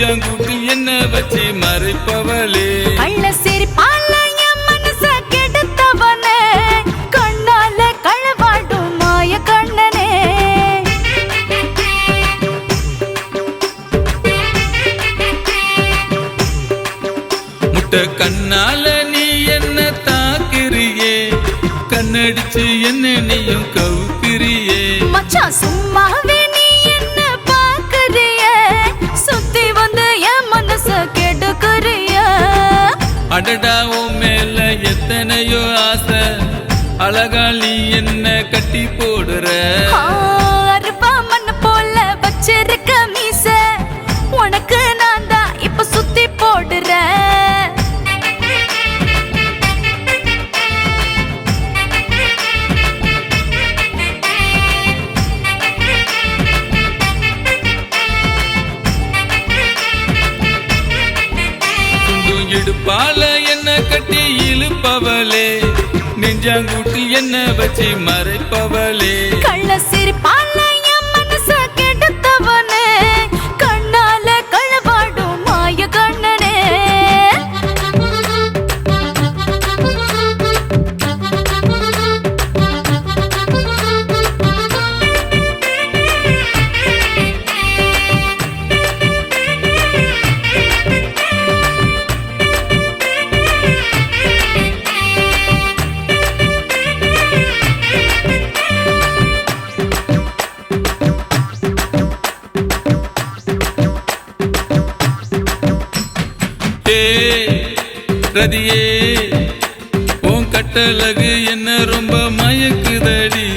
நெஞ்சாங்கூட்டில் என்ன வச்சு மறைப்பவளே கள்ள சிரிப்பால என் மனச கெடுத்தவனே கண்ணால களவாடும் மாய கண்ணனே முட்டை கண்ணால நீ என்ன தாக்குறியே கண்ணடிச்சு என்ன நீயும் கவுக்குறியே மச்சான் சும்மாவே நீ என்ன பாக்குறிய சுத்தி வந்து என் மனச கெடுக்குறிய அடடா உன் மேல எத்தனையோ ஆசை அழகா நீ என்ன கட்டி போடுற அருப்பா மண்ணு போல வச்சிருக்க மீச உனக்கு நான் தான் இப்ப சுத்தி போடுறேன் இடுப்பால என்ன கட்டி இழுப்பவளே நெஞ்சாங்கூட்டில் என்ன வச்சு மறைப்பவளே கள்ள சிரிப்பால என் மனச கெடுத்தவனே கண்ணால களவாடும் மாய கண்ணனே ரதியே உன் கட்டழகு என்ன ரொம்ப மயக்குதடி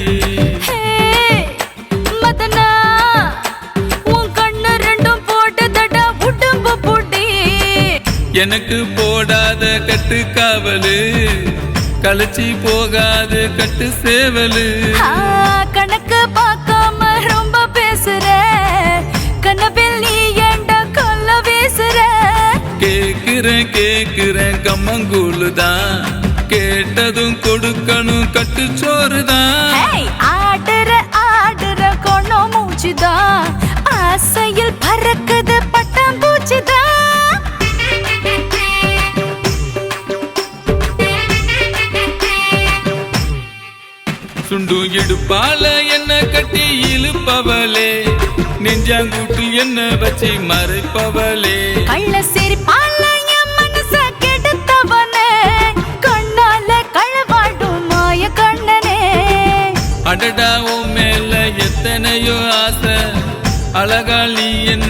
மதனா உன் கண்ணு ரெண்டும் போட்டதடா உடம்பு புடி எனக்கு போடாத கட்டு காவலு கலைச்சி போகாது கட்டு சேவலு கணக்கு பார்க்காம ரொம்ப பேசுற கனவில் நீ ஏண்டா கொல்ல வீசுற கேக்குறேன் கம்மங்கூழுதான் கேட்டதும் கொடுக்கணும் கட்டுச்சோறுதான் ஆடுற கொணம் மூச்சுதான் ஆசையில் பறக்குது பட்டாம்பூச்சிதான் சுண்டு இடுப்பால என்ன கட்டி இழுப்பவளே நெஞ்சாங்கூட்டில் என்ன வச்சு மறைப்பவளே கள்ள சிரிப்பால என் மனச கெடுத்தவனே கண்ணால களவாடும் மாய கண்ணனே அடடா உன் மேல எத்தனையோ ஆசை அழகா நீ என்ன